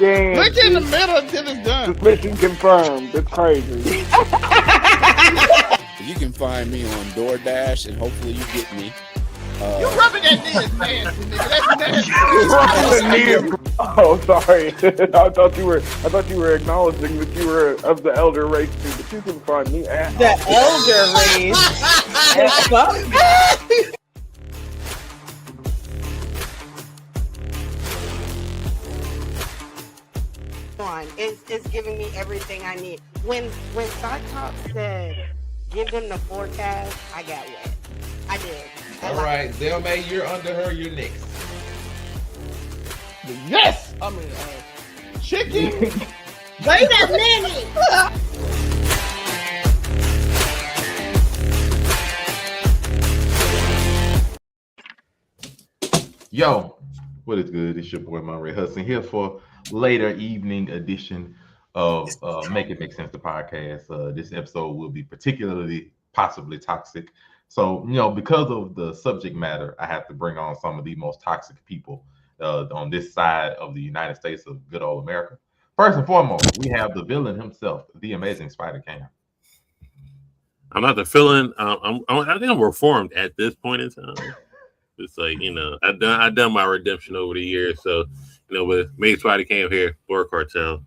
Damn, Look in the see, middle until it's done. mission confirmed. That's crazy. You can find me on DoorDash, and hopefully you get me. You rubbing that knee is nasty, nigga. That's nasty. Oh, sorry. I thought you were acknowledging that you were of the elder race too, but you can find me at The elder race. The fuck? It's giving me everything I need. When Cyclops said, "Give them the forecast," I got wet. I did. All right, Zelmay, you're under her. You're next. Yes. I mean, chicken. Wait a minute. Yo, what is good? It's your boy Monray Hudson here for later evening edition of Make It Make Sense, the podcast. This episode will be particularly possibly toxic. So, because of the subject matter, I have to bring on some of the most toxic people on this side of the United States of good old America. First and foremost, we have the villain himself, the amazing Spider Cam. I'm not the villain. I think I'm reformed at this point in time. It's like, I've done my redemption over the years. So, with Made Spider Cam here, Board Cartel.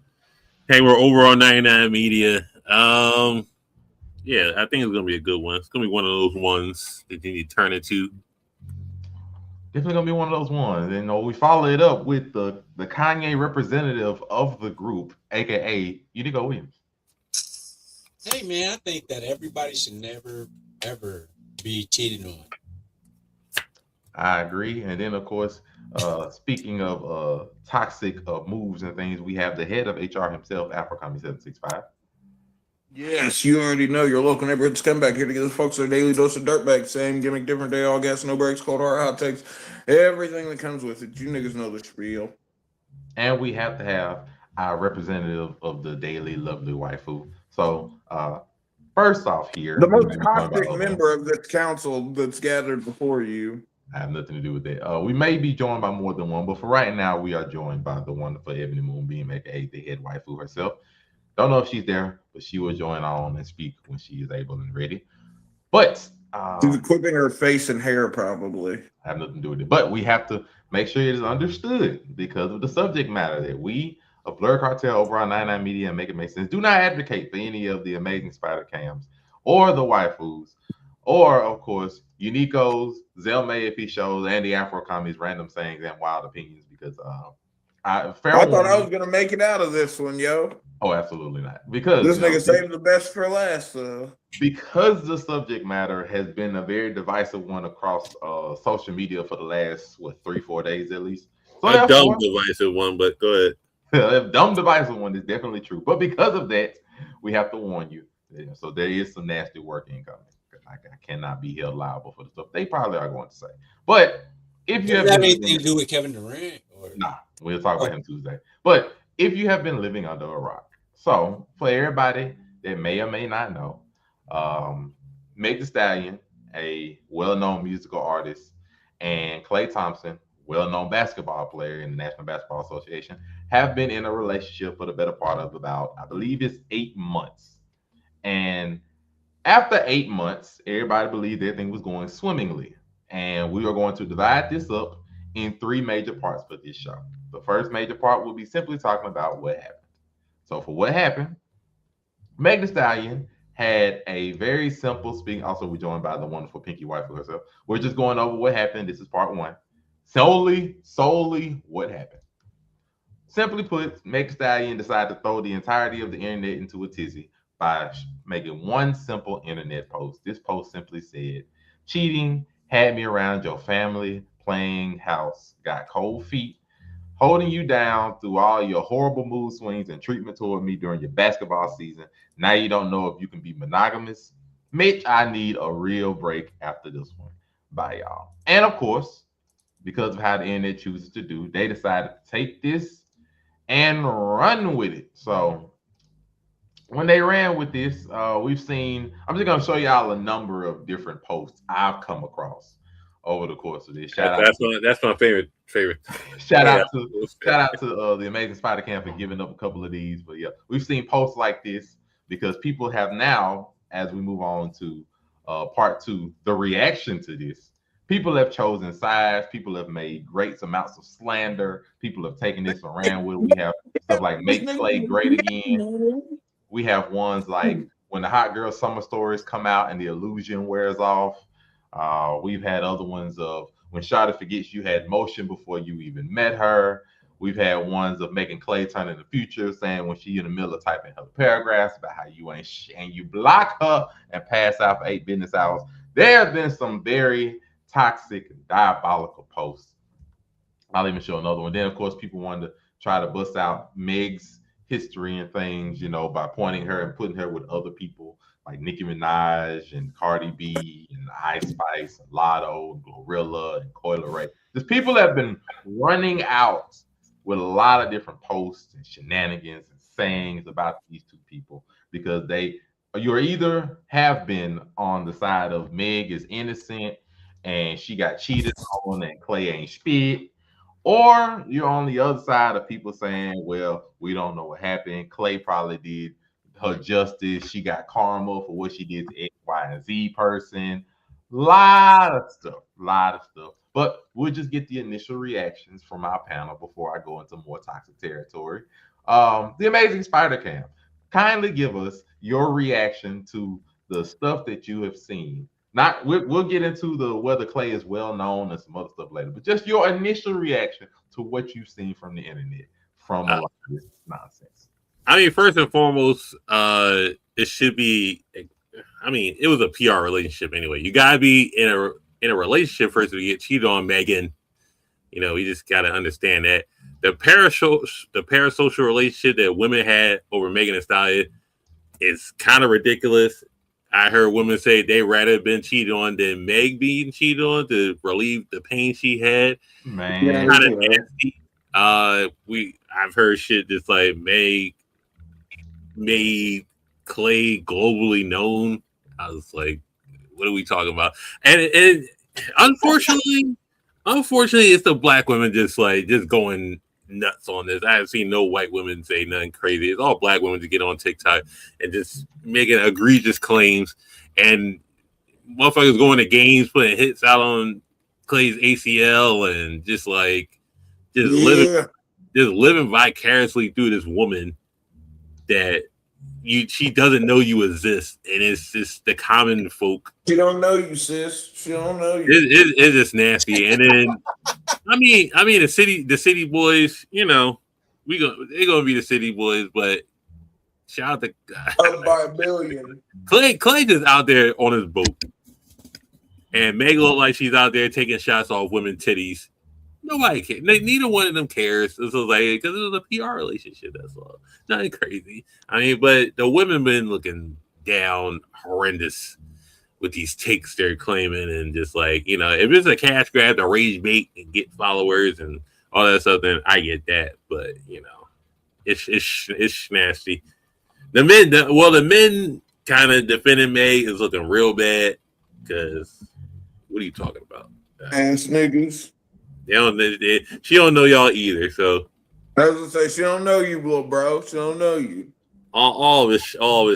Hey, we're over on 99 Media. Yeah, I think it's gonna be a good one. It's gonna be one of those ones that you need to turn into. Definitely gonna be one of those ones. And we follow it up with the Kanye representative of the group, aka Unigo Williams. Hey man, I think that everybody should never ever be cheated on. I agree. And then of course, speaking of toxic moves and things, we have the head of HR himself, Afrocommy 765. Yes, you already know your local neighborhood scumbag here to give the folks their daily dose of dirtbag. Same gimmick, different day, all gas, no breaks, cold hard hot takes, everything that comes with it. You niggas know the spiel. And we have to have our representative of the daily lovely waifu. So first off here, The most toxic member of this council that's gathered before you. I have nothing to do with that. We may be joined by more than one, but for right now, we are joined by the wonderful Ebony Moonbeam, aka the head waifu herself. Don't know if she's there, but she will join on and speak when she is able and ready. But she's equipping her face and hair, probably. I have nothing to do with it. But we have to make sure it is understood because of the subject matter that we, a Blur Cartel over on 99 Media and Make It Make Sense, do not advocate for any of the amazing Spider Cams or the waifus, or of course, Unico's, Zelmay if he shows, and the Afro Commies random sayings and wild opinions because I thought I was gonna make it out of this one, yo. Oh, absolutely not. Because this nigga saved the best for last. Because the subject matter has been a very divisive one across social media for the last 3-4 days at least. So a dumb divisive one, but go ahead. A dumb divisive one is definitely true. But because of that, we have to warn you. So there is some nasty work incoming. I cannot be held liable for the stuff they probably are going to say. But if you have anything to do with Kevin Durant, nah, we'll talk about him Tuesday. But if you have been living under a rock, so for everybody that may or may not know, Meg Thee Stallion, a well-known musical artist, and Klay Thompson, well-known basketball player in the National Basketball Association, have been in a relationship for the better part of about, I believe it's 8 months. And after 8 months, everybody believed everything was going swimmingly. And we are going to divide this up in 3 major parts for this show. The first major part will be simply talking about what happened. So for what happened, Meg Thee Stallion had a very simple speaking. Also, we're joined by the wonderful Pinky Waifu herself. We're just going over what happened. This is part 1. Solely what happened. Simply put, Meg Thee Stallion decided to throw the entirety of the internet into a tizzy by making one simple internet post. This post simply said, cheating had me around your family, playing house, got cold feet, holding you down through all your horrible mood swings and treatment toward me during your basketball season. Now you don't know if you can be monogamous. Mitch, I need a real break after this one. Bye, y'all. And of course, because of how the internet chooses to do, they decided to take this and run with it. So when they ran with this, we've seen, I'm just going to show y'all a number of different posts I've come across over the course of this. Shout out That's my favorite. Shout out to the Amazing Spider Cam for giving up a couple of these. But yeah, we've seen posts like this because people have now, as we move on to part 2, the reaction to this. People have chosen sides. People have made great amounts of slander. People have taken this and ran with it. We have stuff like Make Klay Great Again. We have ones like when the Hot Girl Summer Stories come out and the illusion wears off. We've had other ones of when Shawty forgets you had motion before you even met her. We've had ones of making Klay turn in the future, saying when she in the middle of typing her paragraphs about how you ain't and you block her and pass out for 8 business hours. There have been some very toxic and diabolical posts. I'll even show another one. Then, of course, people wanted to try to bust out Meg's history and things, by pointing her and putting her with other people like Nicki Minaj and Cardi B and Ice Spice and Lotto and Glorilla and Coil Ray. Just people have been running out with a lot of different posts and shenanigans and sayings about these two people because you either have been on the side of Meg is innocent and she got cheated on and Klay ain't spit, or you're on the other side of people saying, well, we don't know what happened. Klay probably did her justice. She got karma for what she did to X, Y, and Z person. Lot of stuff. But we'll just get the initial reactions from our panel before I go into more toxic territory. The Amazing Spider Cam, kindly give us your reaction to the stuff that you have seen. We'll get into the whether Klay is well known and some other stuff later, but just your initial reaction to what you've seen from the internet from a lot of this nonsense. I mean, first and foremost, it should be. I mean, it was a PR relationship anyway. You gotta be in a relationship first to get cheated on, Megan. You just gotta understand that the parasocial relationship that women had over Megan Thee Stallion is kind of ridiculous. I heard women say they'd rather have been cheated on than Meg being cheated on to relieve the pain she had. Man, kind of nasty. I've heard shit that's like Meg made Klay globally known. I was like, what are we talking about? And unfortunately, it's the black women just going nuts on this. I haven't seen no white women say nothing crazy. It's all black women to get on TikTok and just making egregious claims, and motherfuckers going to games putting hits out on Klay's ACL and just living vicariously through this woman that she doesn't know you exist, and it's just the common folk. She don't know you, sis. She don't know you. It's just nasty. And then I mean the city boys, they're gonna be the city boys, but shout out to Up by a billion. Klay just out there on his boat, and Meg look like she's out there taking shots off women's titties. Nobody cares. Neither one of them cares. This was because it was a PR relationship. That's all. Nothing crazy. I mean, but the women been looking down horrendous with these takes they're claiming, and just if it's a cash grab to rage bait and get followers and all that stuff, then I get that. But it's nasty. The men kind of defending Meg is looking real bad because what are you talking about? Ass niggas. She don't know y'all either. So I was gonna say she don't know you, little bro. She don't know you. All this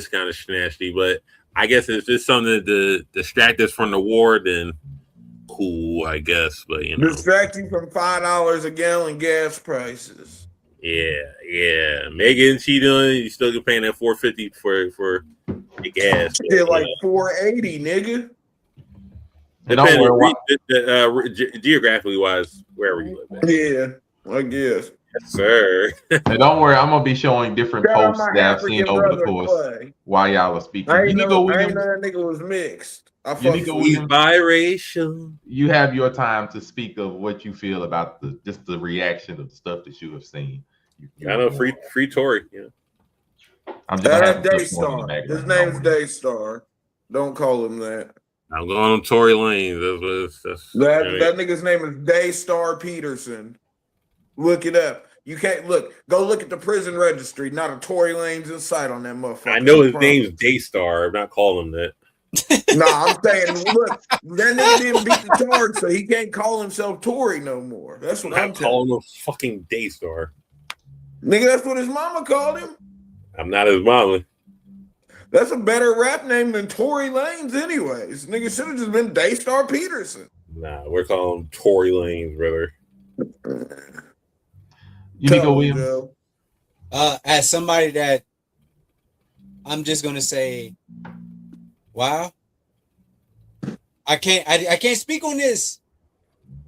kind of nasty, but I guess it's just something to distract us from the war. Then cool, I guess. But distract you from $5 a gallon gas prices. Yeah. Megan, she doing. You still get paying that $4.50 for the gas. She did like $4.80, nigga. Geographically wise, wherever you live at. Yeah, I guess. Yes, sir. And don't worry, I'm gonna be showing different posts that I've seen over the course while y'all are speaking. I ain't know that nigga was mixed. He's biracial. You have your time to speak of what you feel about the reaction of the stuff that you have seen. I know free Tory. Yeah. I'm just Daystar. His name's Daystar. Don't call him that. I'm going on Tory Lane. That nigga's name is Daystar Peterson. Look it up. You can't go look at the prison registry. Not a Tory Lane's in sight on that motherfucker. I know his name's Daystar. I'm not calling him that. Nah, I'm saying, look, that nigga didn't beat the charge, so he can't call himself Tory no more. That's what I'm I'm telling calling him fucking Daystar. you. Nigga, that's what his mama called him. I'm not his mama. That's a better rap name than Tory Lanez, anyways. Nigga should have just been Daystar Peterson. Nah, we're calling him Tory Lanez, brother. Unico Williams. Joe. As somebody that I'm just gonna say, wow. I can't speak on this.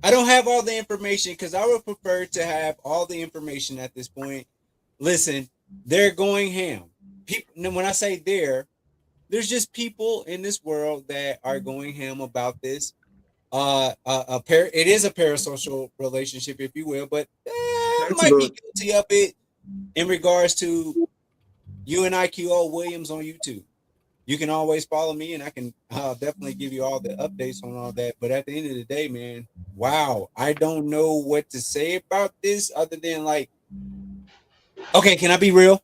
I don't have all the information because I would prefer to have all the information at this point. Listen, they're going ham. People, when I say there's just people in this world that are going ham about this. It is a parasocial relationship, if you will, but I might be guilty of it in regards to UNIQO Williams on YouTube. You can always follow me, and I can definitely give you all the updates on all that. But at the end of the day, man, wow, I don't know what to say about this other than like, okay, can I be real?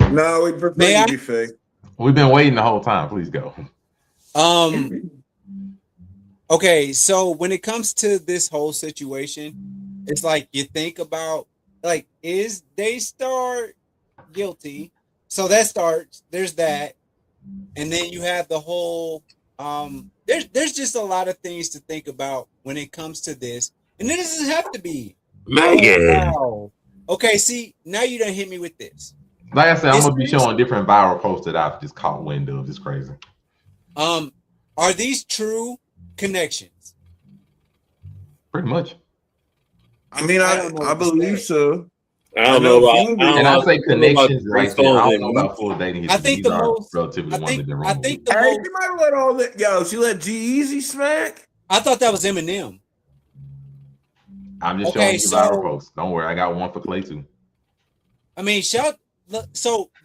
No, we prefer you to be fake. We've been waiting the whole time. Please go. Okay, so when it comes to this whole situation, it's like you think about like, is Daystar guilty? So that starts, there's that, and then you have the whole there's just a lot of things to think about when it comes to this, and it doesn't have to be Megan. wow. Okay, see, now you done hit me with this. Like I said, I'm gonna be showing different viral posts that I've just caught wind of. It's crazy. Are these true connections? Pretty much. I mean, I believe so. I don't know about. And I say connections right there. I don't know about about full dating. I think the most relatively one that they're I wrong think with. the Hey, most. she might have let all that. Yo, she let G-Eazy smack. I thought that was Eminem. I'm just Okay, showing you so- viral posts. Don't worry, I got one for Klay too. I mean, so the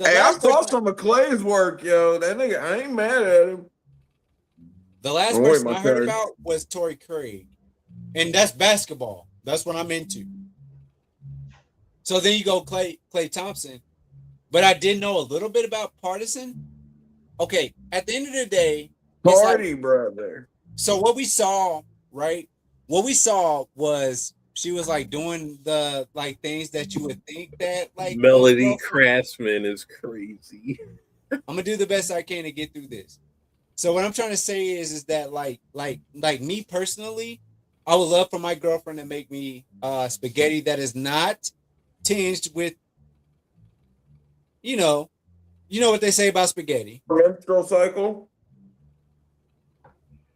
Hey, I last saw person, some of Clay's work, yo. That nigga, I ain't mad at him. the last Oh, wait, person my I heard turn. about was Torrey Craig, and that's basketball. That's what I'm into. So then you go Klay Thompson, but I did know a little bit about Partisan. Okay, at the end of the day, it's like- Party, brother. so what we saw, right? What we saw was she was like doing the like things that you would think that like Melody Craftsman is crazy. I'm gonna do the best I can to get through this. So what I'm trying to say is that like me personally, I would love for my girlfriend to make me spaghetti that is not tinged with, you know what they say about spaghetti. Menstrual cycle.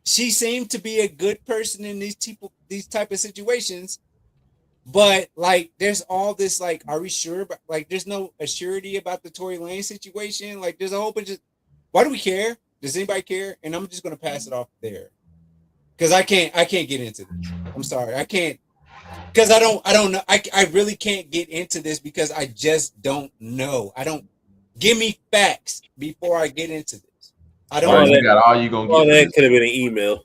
She seemed to be a good person in these type of situations, but like there's all this like, are we sure? But like, there's no assurity about the Tory Lanez situation. Like, there's a whole bunch of, why do we care? Does anybody care? And I'm just gonna pass it off there because I can't get into this. I'm sorry, I can't, because I don't know. I really can't get into this because I just don't know. Give me facts before I get into this. I don't All know. you got all you gonna All get. that could have been an email.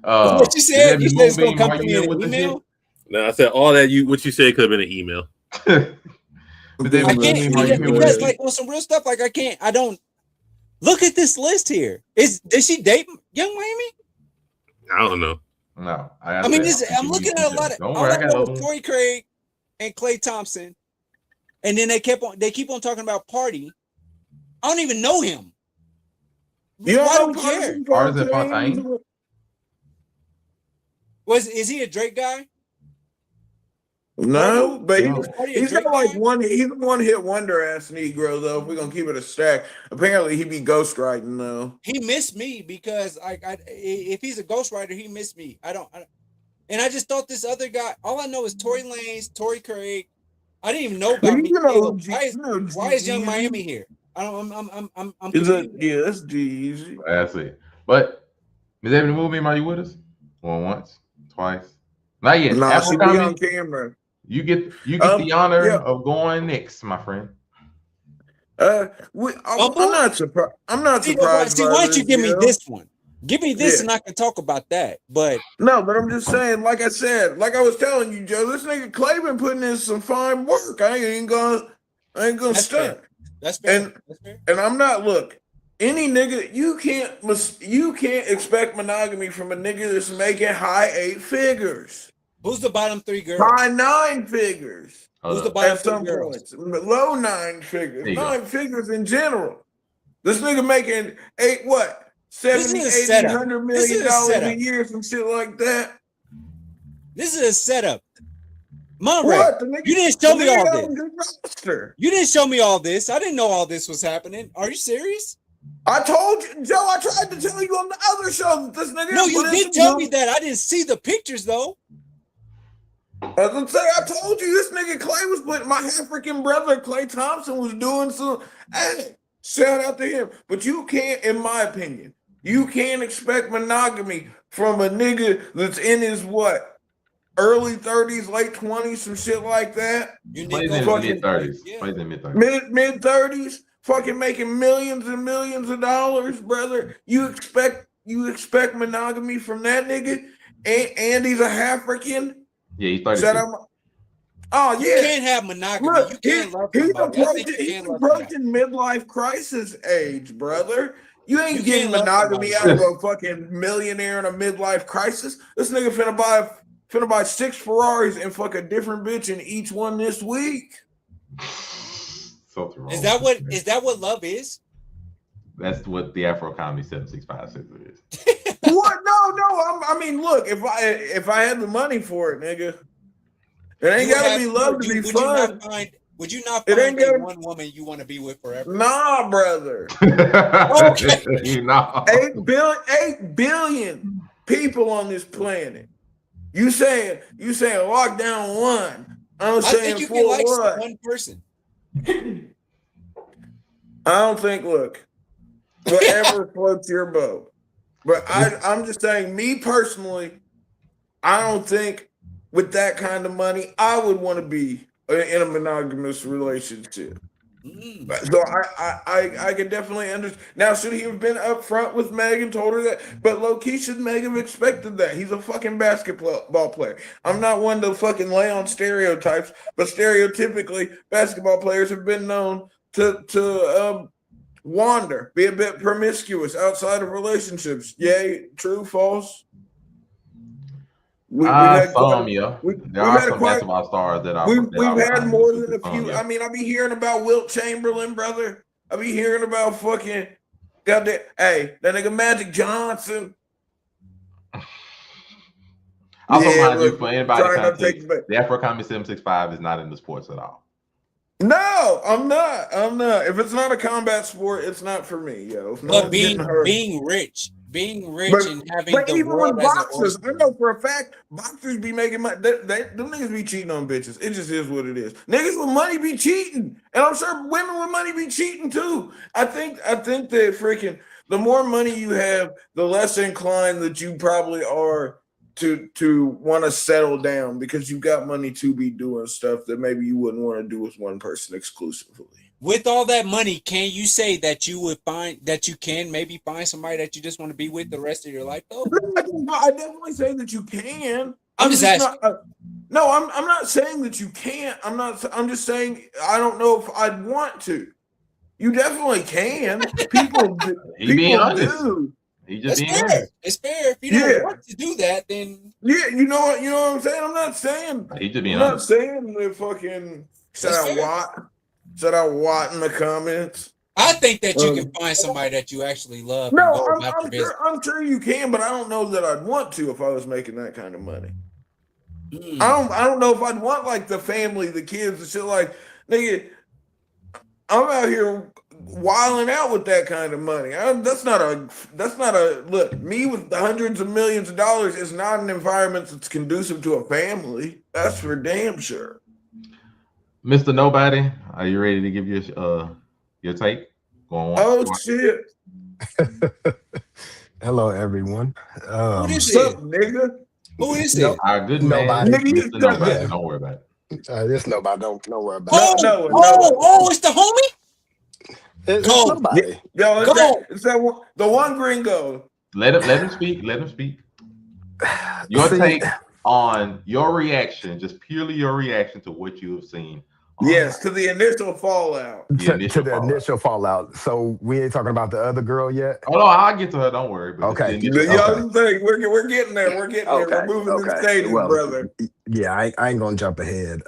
What you said? You said it's gonna come are to you me in in with an the email? No, I said all that what you said could have been an email. shit? But then I Moonbeam, can't are you here with because the like on some real stuff. Like I don't look at this list here. Does she date Young Miami? I don't know. No, I mean, I'm looking at a lot of. Don't All worry, I I got know another is one. Torrey Craig and Klay Thompson, and then they keep on talking about Party. I don't even know him. You Why do don't we know care? Partisan Fontaine? Is he a Drake guy? No, but No. he's got like he's a one-hit wonder ass Negro though. If we're gonna keep it a stack, apparently he be ghostwriting though. He missed me because if he's a ghostwriter, he missed me. And I just thought this other guy. All I know is Tory Lanez, Torrey Craig. I didn't even know about me. Why is Young Miami here? I'm Is that confused. that's G-Eazy. That's it. But Ms. Ebony Moonbeam, are you with us? Going once, twice. Not yet. Nah, After she be coming, on camera. you get the honor of going next, my friend. I'm not surprised. I'm not surprised. See, why don't you give me this one? Give me this, Yeah. and I can talk about that. But no, but I'm just saying, like I said, like I was telling you, Joe, this nigga Klay been putting in some fine work. I ain't gonna That's stunt. fair. That's fair. And I'm not, look, Any nigga, you can't expect monogamy from a nigga that's making high 8 figures. Who's the bottom 3 girls? High 9 figures. Who's the bottom At 3 some girls? points. Low 9 figures. There you 9 figures in general. This nigga making 70, This is a 80, setup. $100 This is million a setup. a year, some shit like that. This is a setup. Monray, What? The nigga, you didn't show me all got this. a good roster. You didn't show me all this. I didn't know all this was happening. Are you serious? I told you, Joe, I tried to tell you on the other show that this nigga. No, you did tell me that. I didn't see the pictures though. As I'm saying, I told you this nigga Klay was putting my African brother Klay Thompson was doing some. Hey, shout out to him. But you can't, in my opinion, you can't expect monogamy from a nigga that's in his what? Early 30s, late 20s, some shit like that. Plays in mid 30s. Plays in mid 30s. Mid 30s, fucking making millions and millions of dollars, brother. You expect monogamy from that nigga? And he's a African? Yeah, he's 32. Oh, yeah. You can't have monogamy. Look, you can't love he's somebody. approaching midlife crisis age, brother. You ain't You getting can't love monogamy somebody. out of a fucking millionaire in a midlife crisis. This nigga finna buy 6 Ferraris and fuck a different bitch in each one this week. Something wrong. Is that what love is? That's what the Afro Comedy 765 says it is. What? No. I mean, look, if I had the money for it, nigga, it ain't gotta be love to be fun. Would you not It find ain't gotta- one woman you want to be with forever? Nah, brother. Okay. You know. 8 billion people on this planet. You saying lockdown 1. I'm I saying think you for can like what? one person. I don't think. Look, whatever floats your boat. But I'm just saying, me personally, I don't think with that kind of money I would want to be in a monogamous relationship. So I can definitely understand. Now, should he have been upfront with Meg and told her that? But low-key, should Meg have expected that? He's a fucking basketball player. I'm not one to fucking lay on stereotypes, but stereotypically, basketball players have been known to wander, be a bit promiscuous outside of relationships. Yay, true, false? There are some basketball stars that are. We've had more than a few. Yeah. I mean, I be hearing about Wilt Chamberlain, brother. I be hearing about fucking goddamn. Hey, that nigga Magic Johnson. Also, mind you, for anybody context, the Afro Comedy 765 is not in the sports at all. No, I'm not. If it's not a combat sport, it's not for me, yo. But being rich and having the even world with as boxers, I know for a fact boxers be making money. Them niggas be cheating on bitches. It just is what it is. Niggas with money be cheating, and I'm sure women with money be cheating too. I think that freaking the more money you have, the less inclined that you probably are to want to settle down because you got money to be doing stuff that maybe you wouldn't want to do with one person exclusively. With all that money, can you say that you would find that you can maybe find somebody that you just want to be with the rest of your life though? I definitely say that you can. I'm just asking. No, I'm not saying that you can't. I'm just saying I don't know if I'd want to. You definitely can. People do. It's fair. It's fair. If you don't want to do that, then you know what I'm saying. I'm not saying. I'm not saying the fucking shout out Watt in the comments. I think that you can find somebody that you actually love. No, I'm sure you can, but I don't know that I'd want to if I was making that kind of money. I don't know if I'd want like the family, the kids, and shit. Like, nigga, I'm out here wilding out with that kind of money. That's not a look. Me with the hundreds of millions of dollars is not an environment that's conducive to a family. That's for damn sure. Mr. Nobody, are you ready to give your take? Going on. Oh shit! Hello, everyone. What's up, nigga? Who is it? Our good man, Mr. Nobody. Don't worry about it. This nobody. Don't worry about it. Oh, it's the homie. It's nobody. Yo, it's that the one gringo. Let him speak. Let him speak. Your take on your reaction, just purely your reaction to what you have seen Yes, to the initial fallout. To the initial fallout. So we ain't talking about the other girl yet. Hold on, I'll get to her. Don't worry. But Okay. Y'all think we're getting there. We're getting there. We're moving in stages, brother. Yeah, I ain't gonna jump ahead.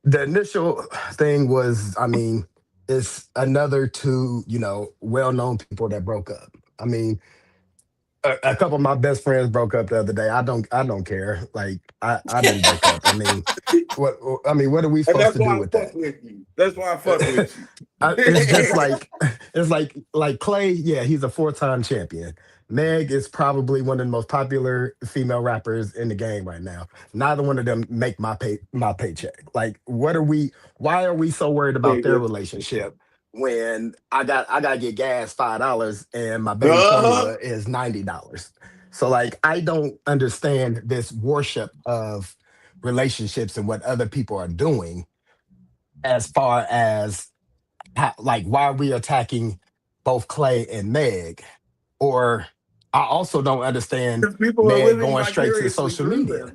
The initial thing was, I mean, it's another two, well-known people that broke up. I mean, a couple of my best friends broke up the other day. I don't care. Like I didn't break up. I mean, what are we supposed to do with that? That's why I fuck with you. It's just like Klay. Yeah, he's a 4-time champion. Meg is probably one of the most popular female rappers in the game right now. Neither one of them make my paycheck. Like, why are we so worried about their relationship when I gotta get gas $5 and my baby formula is $90? So like, I don't understand this worship of relationships and what other people are doing as far as why are we attacking both Klay and Meg? Or I also don't understand Meg going straight to social media.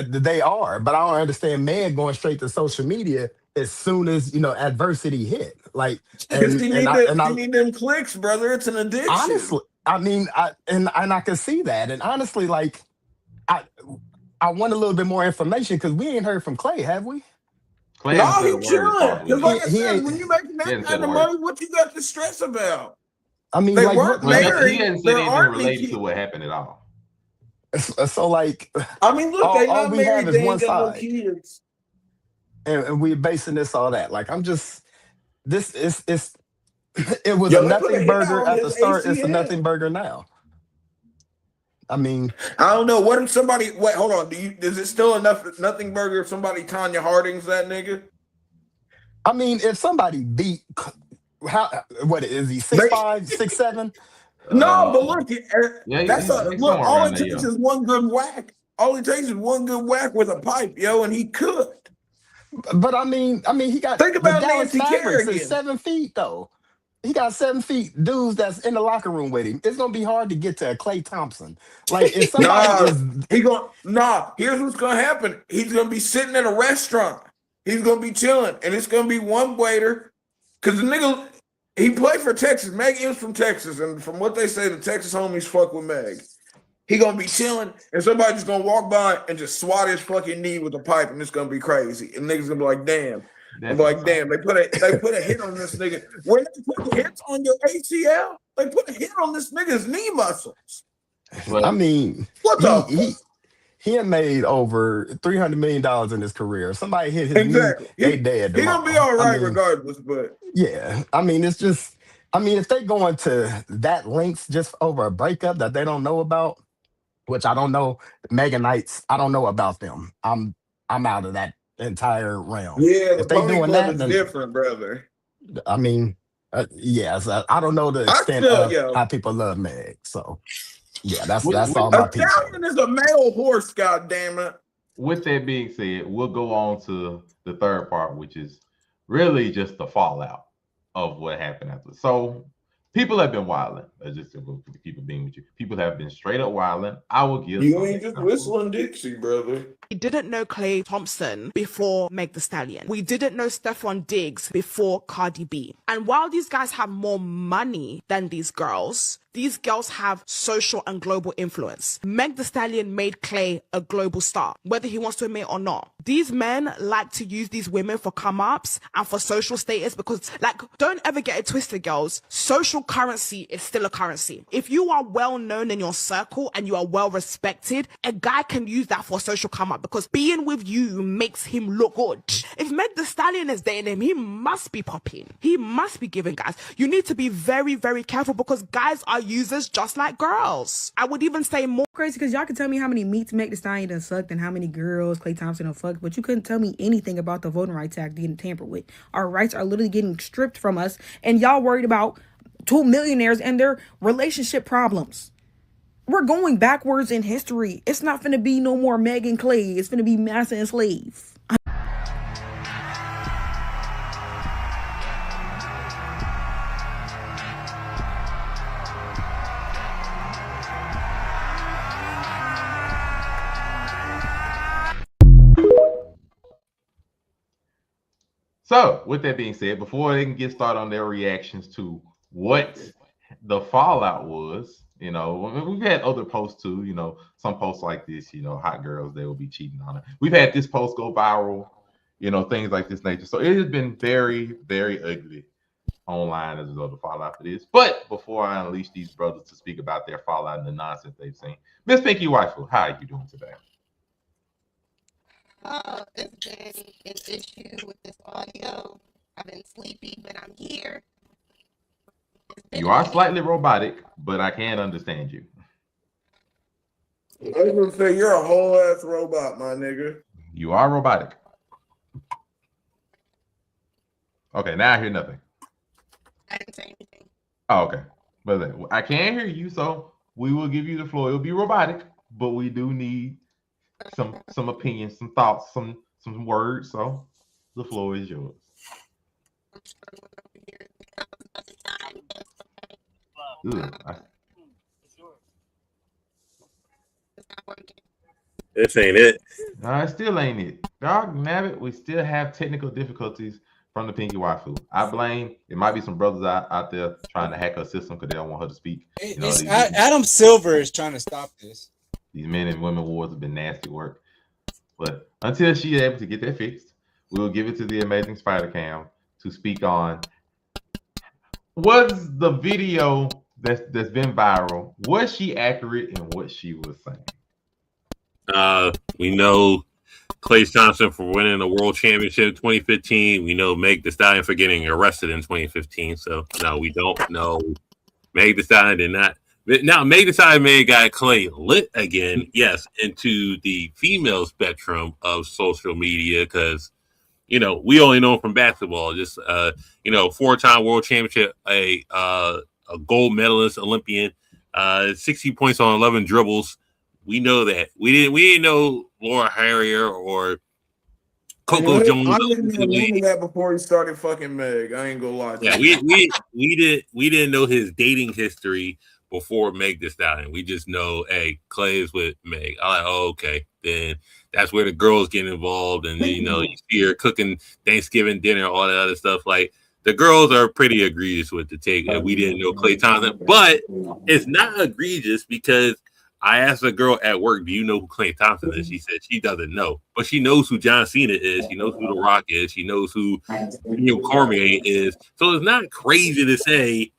They are, but I don't understand Meg going straight to social media as soon as adversity hit. Like, you need them clicks, brother. It's an addiction. Honestly, I mean, I can see that. And honestly, like, I want a little bit more information because we ain't heard from Klay, have we? No, he's chilling. Because like I said, when you making that kind of money, what you got to stress about? I mean, they like, weren't married. He hasn't said anything related to what happened at all. So, like, I mean, look, they not married. They ain't got no kids, and we're basing this all that. Like, I'm just it was a nothing burger at the start. It's a nothing burger now. I mean, I don't know. What if somebody? Wait, hold on. Is it still enough nothing burger if somebody Tanya Harding's that nigga? I mean, if somebody beat. What is he? 6'5", 6'7"? No, but look, all it takes is one good whack. All it takes is one good whack with a pipe, and he could. But I mean, he got. Think about Dallas Nancy Mavericks Kerrigan. is 7 feet though. He got 7 feet dudes that's in the locker room with him. It's gonna be hard to get to Klay Thompson. Like if somebody here's what's gonna happen. He's gonna be sitting at a restaurant. He's gonna be chilling, and it's gonna be one waiter. Cause the nigga, he played for Texas. Meg is from Texas, and from what they say, the Texas homies fuck with Meg. He gonna be chilling, and somebody just gonna walk by and just swat his fucking knee with a pipe, and it's gonna be crazy. And niggas gonna be like, "Damn!" I'm like, "Damn!" They put a hit on this nigga. When they put hits on your ACL, they put a hit on this nigga's knee muscles. Well, I mean, he had made over $300 million in his career. Somebody hit his knee, they dead. He gonna be all right regardless, but yeah, I mean, it's just, I mean, if they going to that lengths just over a breakup that they don't know about, which I don't know, Meganites, I don't know about them. I'm out of that entire realm. Yeah, if they doing that, then different, brother. I mean, yes, I don't know the extent of how people love Meg, so. Yeah, that's all my piece. Stallion is a male horse, goddammit. With that being said, we'll go on to the third part, which is really just the fallout of what happened after. So people have been wilding. Just to keep it being with you. People have been straight up wilding. I will give you ain't just whistling Dixie, brother. We didn't know Klay Thompson before Meg Thee Stallion. We didn't know Stephon Diggs before Cardi B. And while these guys have more money than these girls have social and global influence. Meg Thee Stallion made Klay a global star, whether he wants to admit or not. These men like to use these women for come-ups and for social status because, like, don't ever get it twisted, girls. Social currency is still a currency. If you are well known in your circle and you are well respected, a guy can use that for social come-up because being with you makes him look good. If Meg Thee Stallion is dating him, he must be popping. He must be giving guys. You need to be very, very careful because guys are users just like girls. I would even say more crazy because y'all can tell me how many meats Meg Thee Stallion done sucked and how many girls Klay Thompson done fucked, but you couldn't tell me anything about the Voting Rights Act getting tampered with. Our rights are literally getting stripped from us, and y'all worried about two millionaires and their relationship problems. We're going backwards in history. It's not finna be no more Meg and Klay. It's finna be master and slave. So, with that being said, before they can get started on their reactions to what the fallout was, we've had other posts too. Some posts like this, hot girls, they will be cheating on it. We've had this post go viral, things like this nature. So it has been very, very ugly online as a result of fallout for this. But before I unleash these brothers to speak about their fallout and the nonsense they've seen, Miss Pinky Waifu, how are you doing today? It's been an issue with this audio. I've been sleepy, but I'm here. You are slightly robotic, but I can understand you. I was gonna say you're a whole ass robot, my nigga. You are robotic. Okay, now I hear nothing. I didn't say anything. Oh, okay. But I can't hear you, so we will give you the floor. It'll be robotic, but we do need some opinions, some thoughts, some words. So the floor is yours. This ain't it. No, it still ain't it. Dog nabbit, we still have technical difficulties from the Pinky Waifu. I blame, it might be some brothers out there trying to hack her system because they don't want her to speak. Adam Silver is trying to stop this. These men and women wars have been nasty work. But until she's able to get that fixed, we will give it to the amazing Spider Cam to speak on. Was the video that's been viral, was she accurate in what she was saying? We know Klay Thompson for winning the World Championship in 2015. We know Meg Thee Stallion for getting arrested in 2015. So no, we don't know. Meg Thee Stallion did not. Now, Meg Thee Stallion may have got Klay lit again, yes, into the female spectrum of social media because, we only know him from basketball. Just, 4-time world championship, a gold medalist, Olympian, 60 points on 11 dribbles. We know that. We didn't know Laura Harrier or Coco Jones. I didn't know that before he started fucking Meg. I ain't gonna lie to you. We didn't know his dating history before Meg Thee Stallion. We just know, hey, Klay is with Meg. I'm like, oh, okay. Then that's where the girls get involved, and then, you see her cooking Thanksgiving dinner, all that other stuff. Like, the girls are pretty egregious with the take. And we didn't know Klay Thompson, but it's not egregious because I asked a girl at work, do you know who Klay Thompson is? She said she doesn't know, but she knows who John Cena is. She knows who The Rock is. She knows who Cormier is. So it's not crazy to say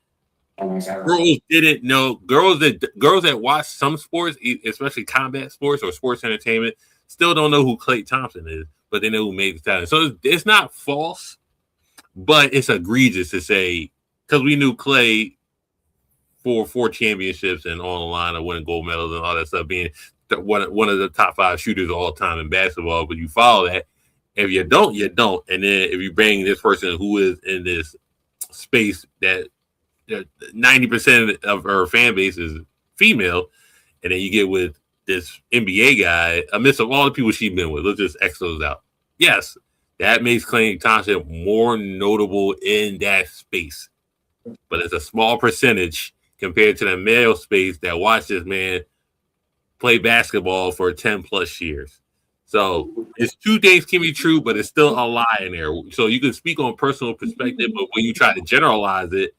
girls didn't know. Girls that watch some sports, especially combat sports or sports entertainment, still don't know who Klay Thompson is, but they know who Meg Thee Stallion. So it's not false, but it's egregious to say because we knew Klay for 4 championships and on the line of winning gold medals and all that stuff, being one of the top 5 shooters of all time in basketball. But you follow that. If you don't, you don't. And then if you bring this person who is in this space that 90% of her fan base is female, and then you get with this NBA guy, amidst of all the people she's been with, let's just X those out. Yes, that makes Klay Thompson more notable in that space. But it's a small percentage compared to the male space that watched this man play basketball for 10 plus years. So it's 2 things can be true, but it's still a lie in there. So you can speak on personal perspective, but when you try to generalize it,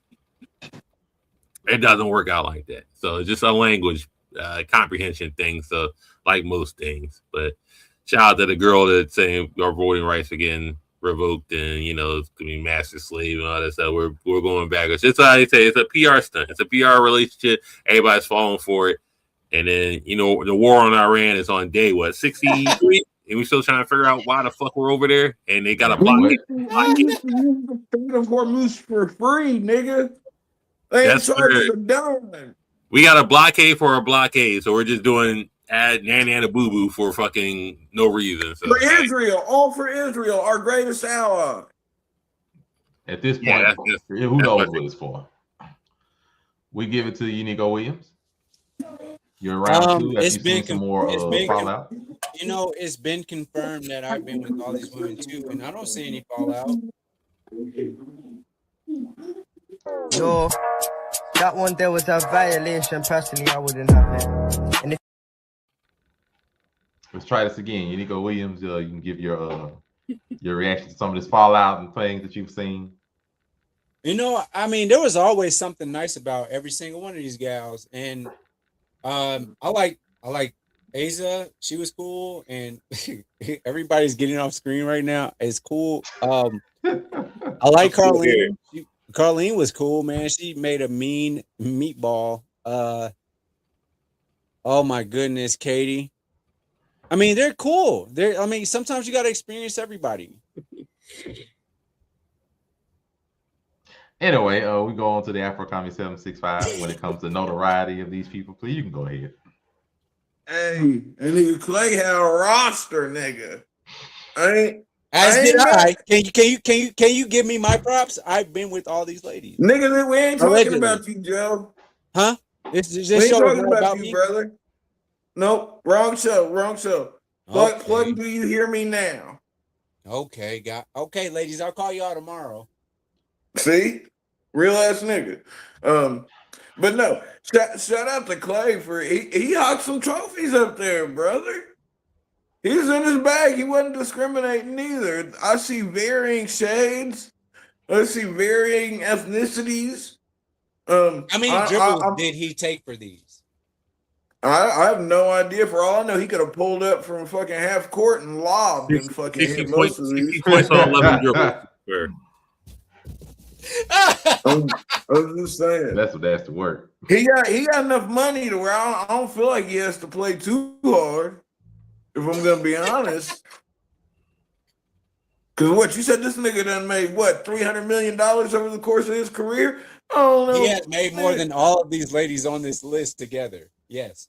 it doesn't work out like that. So it's just a language comprehension thing. So like most things, but shout out to the girl that's saying our voting rights are getting revoked and, it's going to be master slave and all that stuff. We're going backwards. It's how they say it's a PR stunt. It's a PR relationship. Everybody's falling for it. And then, the war on Iran is on day, 63? And we're still trying to figure out why the fuck we're over there. And they got a blockade. Freedom Hormuz for free, nigga. They ain't charging a dime. We got a blockade for a blockade. So we're just doing Nanny and a boo boo for fucking no reason. So, for Israel, all for Israel, our greatest ally. At this point, who knows what it's for? We give it to Unico Williams. You're around 2. It's been some more fallout. It's been confirmed that I've been with all these women too, and I don't see any fallout. No, that one there was a violation. Personally, I wouldn't have it. And let's try this again. Unico Williams, you can give your Your reaction to some of this fallout and things that you've seen? You know, I mean, there was always something nice about every single one of these gals, and I like Asa. She was cool, and everybody's getting off screen right now. It's cool. I like Carlene. Carlene was cool, man. She made a mean meatball. Oh my goodness, Katie. I mean, they're cool. I mean, sometimes you got to experience everybody. Anyway, we go on to the Afro Comedy 765 when it comes to notoriety of these people. Please, you can go ahead. Hey, and nigga Klay had a roster, nigga. As did I. Can you give me my props? I've been with all these ladies. Nigga, we ain't talking about you, Joe. Huh? We ain't talking about you, brother. Nope, wrong show. Plug, do you hear me now? Okay, okay, ladies, I'll call y'all tomorrow. See? Real ass nigga. But no, shout out to Klay for he hocked some trophies up there, brother. He's in his bag. He wasn't discriminating either. I see varying shades. I see varying ethnicities. How many dribbles did he take for these? I have no idea. For all I know, he could have pulled up from fucking half court and lobbed and fucking hit most of these. 60 points on 11 dribbles. I'm just saying. That's what has to work. He got enough money to where I don't feel like he has to play too hard. If I'm gonna be honest. Cause what you said, this nigga done made what $300 million over the course of his career. I don't know. He has made more than all of these ladies on this list together. Yes.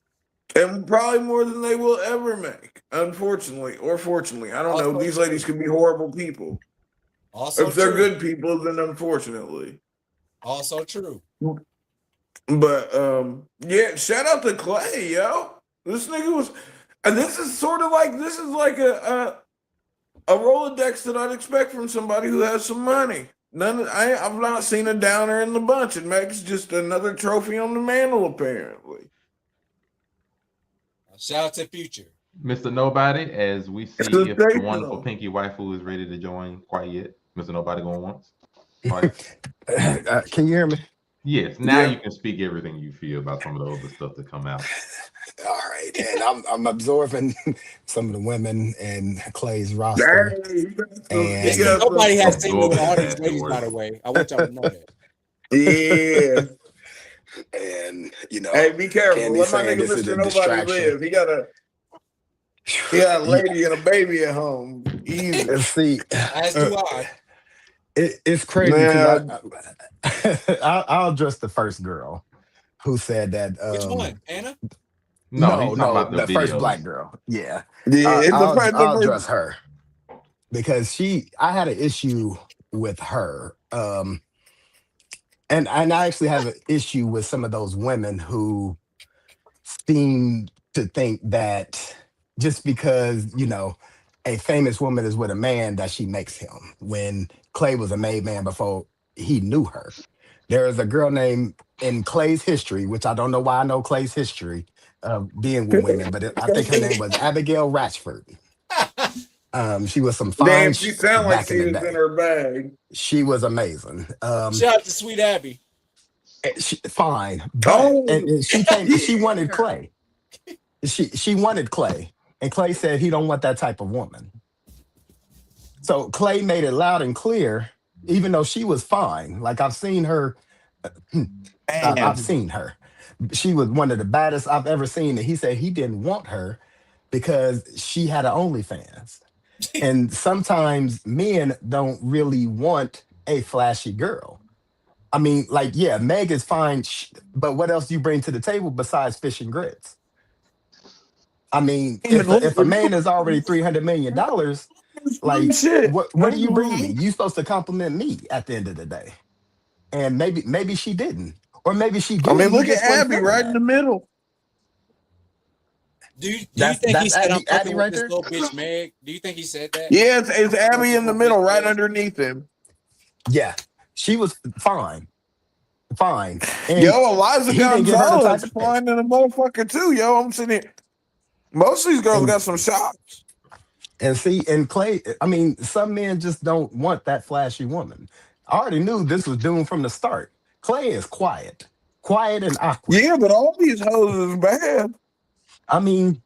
And probably more than they will ever make, unfortunately or fortunately. I don't know. These ladies could be horrible people. Also if they're true. good people, then unfortunately. Also true. But yeah, shout out to Klay, yo. This nigga was, and this is like a Rolodex that I'd expect from somebody who has some money. I've not seen a downer in the bunch. It makes just another trophy on the mantle, apparently. Shout out to Future. Mr. Nobody, as we see if the wonderful Pinky Waifu is ready to join quite yet. Mr. Nobody going once? Can you hear me? Yes. Now you can speak everything you feel about some of the other stuff that come out. All right. And I'm absorbing some of the women and Klay's roster. And nobody has seen me with all these ladies, by the way. I want y'all to know that. Yeah. And hey, be careful. Let my nigga Mr. Nobody live. He got a lady and a baby at home. Easy. See, as do I. It's crazy because I'll address the first girl who said that. Which one, Anna? No, the first black girl. Yeah, I'll address her because I had an issue with her. And I actually have an issue with some of those women who seem to think that just because, a famous woman is with a man that she makes him, when Klay was a made man before he knew her. There is a girl named in Klay's history, which I don't know why I know Klay's history of being with women, but I think her name was Abigail Ratchford. She was some fine. Damn, she sounded like she was in her bag. She was amazing. Shout out to Sweet Abby. Fine. And she came. She wanted Klay. She wanted Klay, and Klay said he don't want that type of woman. So Klay made it loud and clear, even though she was fine. Like I've seen her. I've seen her. She was one of the baddest I've ever seen, and he said he didn't want her because she had an OnlyFans. And sometimes men don't really want a flashy girl. I mean, like, yeah, Meg is fine, but what else do you bring to the table besides fish and grits? I mean, if a man is already $300 million, like, what do you bring me? You supposed to compliment me at the end of the day. And maybe she didn't. Or maybe she did. I mean, look at Abby right in the middle. Do you think he said I'm fucking with this little bitch Meg? Do you think he said that? Yeah, it's Abby in the middle, right underneath him. Yeah, she was fine. And yo, Eliza Gonzalez flying in the motherfucker too. Yo, I'm sitting here. Most of these girls got some shots. And see, and Clay, I mean, some men just don't want that flashy woman. I already knew this was doomed from the start. Clay is quiet and awkward. Yeah, but all these hoes is bad. I mean,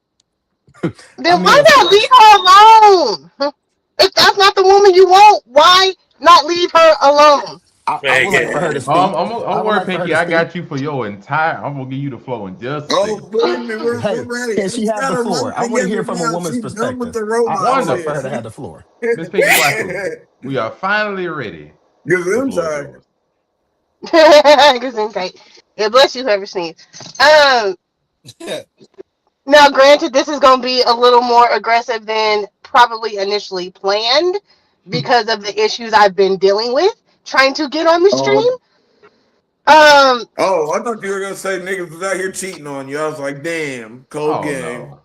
Then why not leave her alone? If that's not the woman you want, why not leave her alone? I would like for her to speak. I'm worried, Pinky. I got you for your entire. I'm gonna give you the floor in just a second. We're Hey, ready. can she have the floor? I want to hear from a woman's perspective. I would like for her to have the floor. Miss Pinky Blackwood, we are finally ready. Good inside. Good insight. Yeah, bless you, whoever sneezed. Now, granted, this is going to be a little more aggressive than probably initially planned because of the issues I've been dealing with trying to get on the stream. I thought you were gonna say niggas was out here cheating on you. I was like, damn, cold game. No.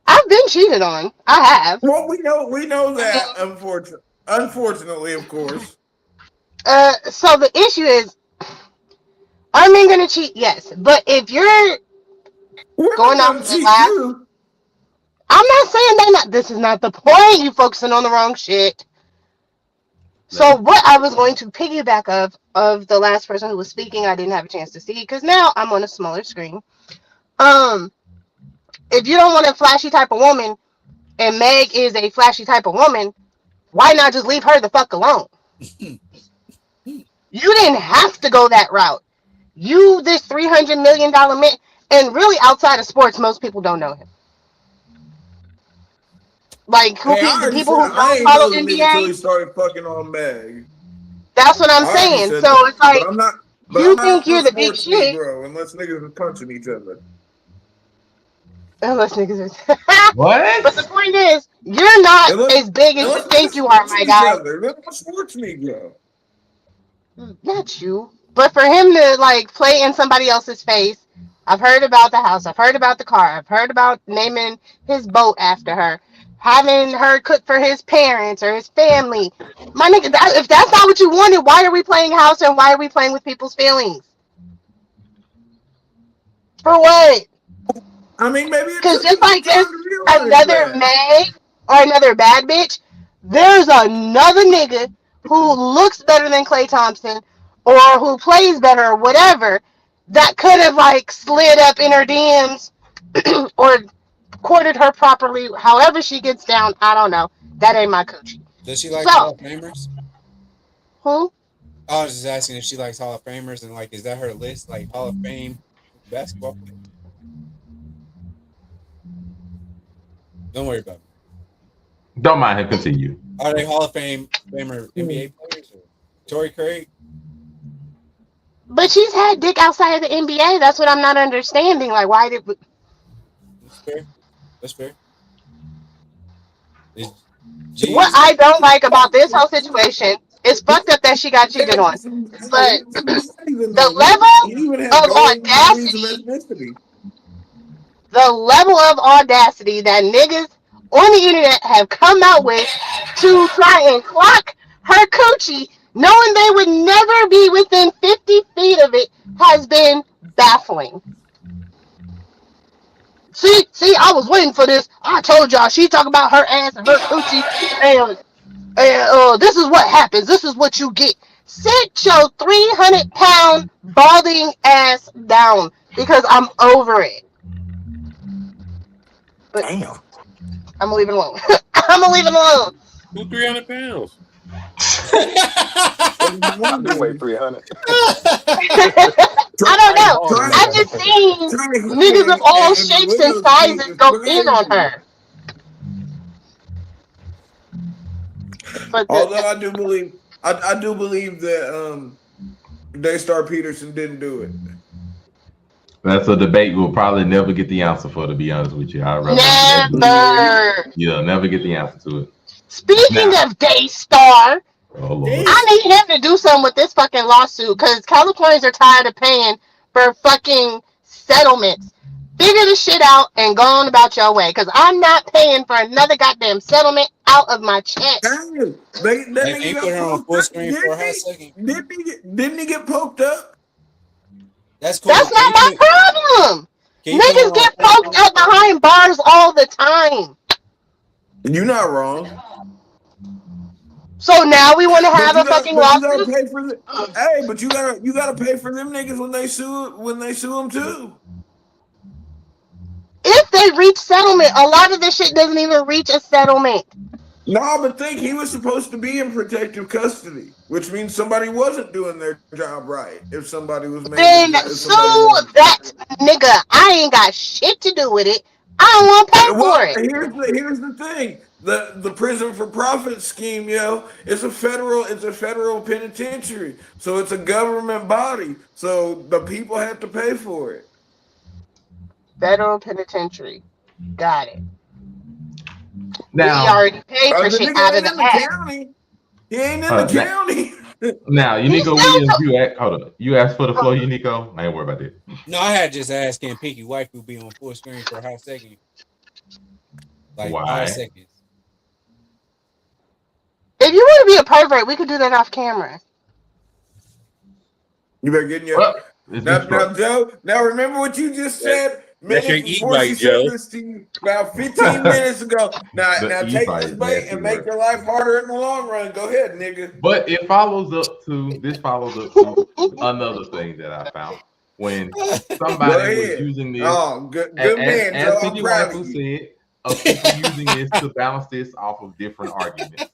I've been cheated on. I have. Well, we know that. Unfortunately, of course. So the issue is, are men gonna cheat? Yes, but if you're going off the last, I'm not saying that. This is not the point. You focusing on the wrong shit. So what I was going to piggyback of the last person who was speaking, I didn't have a chance to see because now I'm on a smaller screen. If you don't want a flashy type of woman, and Meg is a flashy type of woman, why not just leave her the fuck alone? You didn't have to go that route. You, this $300 million man, and really outside of sports, most people don't know him. Like the people who don't follow NBA until he started fucking on Meg. That's what I'm saying. So that. it's like you think you're the big sports shit, bro, unless niggas are punching each other. Unless niggas are. What? But the point is, you're not as big as you think you are, my guy. They're sports Negro. Not you. But for him to like play in somebody else's face, I've heard about the house, I've heard about the car, I've heard about naming his boat after her, having her cook for his parents or his family. My nigga, if that's not what you wanted, why are we playing house and why are we playing with people's feelings? For what? I mean, maybe because just like there's another Meg or another bad bitch, there's another nigga who looks better than Klay Thompson or who plays better or whatever that could have like slid up in her DMs or courted her properly. However she gets down, I don't know. That ain't my coochie. Does she like Hall of Famers? Who? I was just asking if she likes Hall of Famers and like, is that her list? Like Hall of Fame basketball players? Don't worry about it. Don't mind him. Continue. Are they Hall of Famer NBA players or Torrey Craig? But she's had dick outside of the NBA. That's what I'm not understanding. Like, why did? That's fair. That's fair. What I don't like about this whole situation is fucked up that she got cheated on. But the level of audacity that niggas on the internet have come out with to try and clock her coochie, knowing they would never be within 50 feet of it, has been baffling. See, I was waiting for this. I told y'all she talk about her ass and her coochie, and this is what happens. This is what you get. Sit your 300-pound balding ass down because I'm over it. But damn, I'm gonna leave it alone. I'm gonna leave it alone. Who 300 pounds? I've been waiting 300. I don't know. I've just seen niggas of all shapes and sizes go in on her. Although I do believe that Daystar Peterson didn't do it. That's a debate we'll probably never get the answer for, to be honest with you. Never. You'll never get the answer to it. Speaking of Daystar, I need him to do something with this fucking lawsuit because Californians are tired of paying for fucking settlements. Figure the shit out and go on about your way because I'm not paying for another goddamn settlement out of my check. Didn't he get poked up? That's cool. That's not my problem. Niggas get poked up behind bars all the time. You're not wrong. So now we want to have a fucking But you gotta lawsuit. pay for the. Hey, but you gotta pay for them niggas when they sue them too. If they reach settlement, a lot of this shit doesn't even reach a settlement. No, but think he was supposed to be in protective custody, which means somebody wasn't doing their job right. If somebody was making, Then sue that nigga. I ain't got shit to do with it. I don't want to pay for it. Here's the thing: the prison for profit scheme, it's a federal penitentiary, so it's a government body, so the people have to pay for it. Federal penitentiary, got it. Now, we already paid for shit out of the county. He ain't in the county. Now, Unico Williams, you asked for the floor, Unico. I ain't worried about that. No, I had just asked, can Pinky Waifu be on full screen for a hot second? Like Why? 5 seconds. If you want to be a pervert, we could do that off camera. You better get in your now, Joe. Now remember what you just said. That's your e-bike, Joe. This to you about 15 minutes ago. Now take this bait and make your life harder in the long run. Go ahead, nigga. But it follows up to another thing that I found when somebody was using this. Oh, good man, Joe. I'm proud of you. Said, of people using this to bounce this off of different arguments.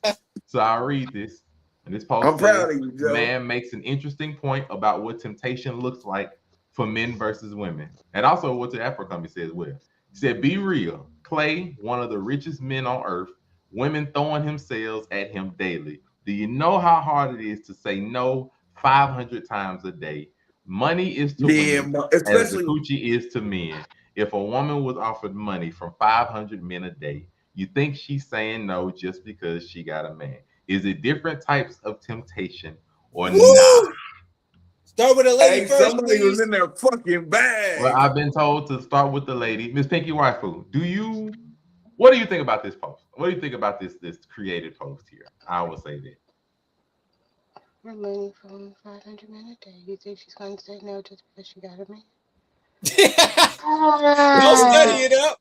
So I'll read this, and this post. I'm proud of you, Joe. Man makes an interesting point about what temptation looks like for men versus women, and also what the Afro company says. Well, he said, "Be real, Klay, one of the richest men on earth. Women throwing themselves at him daily. Do you know how hard it is to say no 500 times a day? Money is to women as the coochie is to men. If a woman was offered money from 500 men a day, you think she's saying no just because she got a man? Is it different types of temptation or not?" Start with a lady first, somebody please. was in their fucking bag. Well, I've been told to start with the lady. Miss Pinky Waifu, what do you think about this post? What do you think about this created post here? I will say that. Money from 500 men a day. You think she's going to say no just because she got a man? Don't study it up.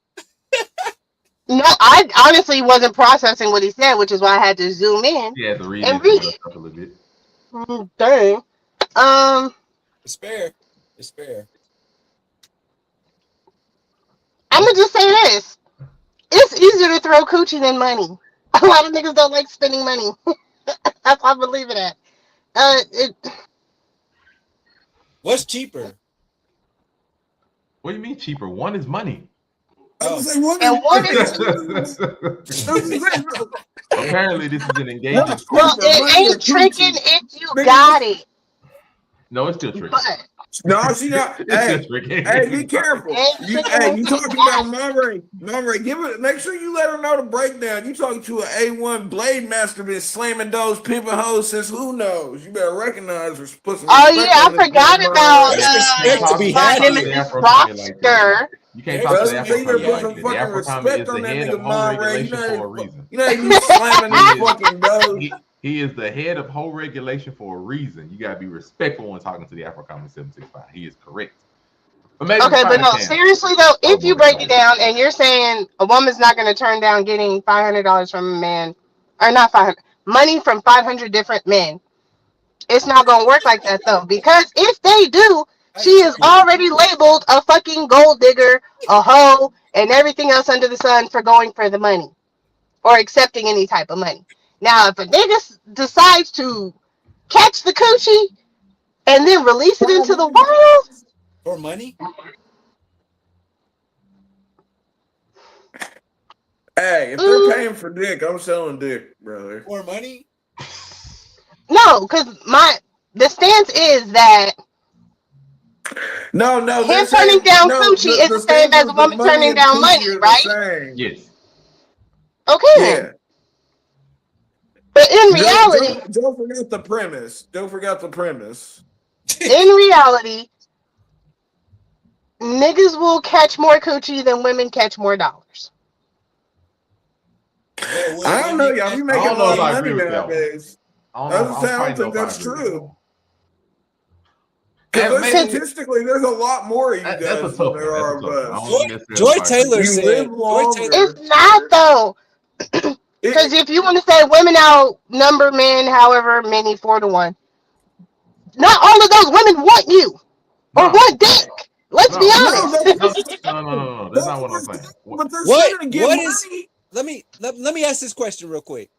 No, I honestly wasn't processing what he said, which is why I had to zoom in. Yeah, to read and it a little bit. Dang. It's fair. It's fair. I'm gonna just say this: it's easier to throw coochie than money. A lot of niggas don't like spending money. That's why I believe it at. What's cheaper? What do you mean cheaper? One is money. I was saying, apparently, this is an engagement. Well, it ain't tricking if you got it. No, it's still tricking. No, she not. Hey, be careful. You talking about Monterey? Make sure you let her know the breakdown. You talking to an A1 blade master, been slamming those pimping hoes since who knows? You better recognize her. I forgot about him in this roster. You can't talk to the Afro-Common is the head of home regulation for a reason. You know, you slamming these fucking does. He is the head of whole regulation for a reason. You gotta be respectful when talking to the Afro-Common 765. He is correct. But no, seriously though, if you break it down and you're saying a woman's not going to turn down getting $500 from a man, or not 500, money from 500 different men, it's not going to work like that though. Because if they do, she is already labeled a fucking gold digger, a hoe, and everything else under the sun for going for the money or accepting any type of money. Now, if a nigga decides to catch the coochie and then release it into the world for money, hey, if they're paying for dick, I'm selling dick, brother. For money? No, because the stance is that no, him turning down coochie is the same as a woman turning down money, right? Yes. Okay. Yeah. But in reality, don't forget the premise. Don't forget the premise. In reality, niggas will catch more coochie than women catch more dollars. I don't know, y'all. You making a lot of money nowadays. I don't think that's true. Because statistically, there's a lot more of you guys than there are of us. Joy Taylor said. It's not though. Because if you want to say women outnumber men, however many 4-1, not all of those women want you or want dick. Let's be honest. No. That's not what I'm saying. But they're still gonna get What money. is? Let me ask this question real quick.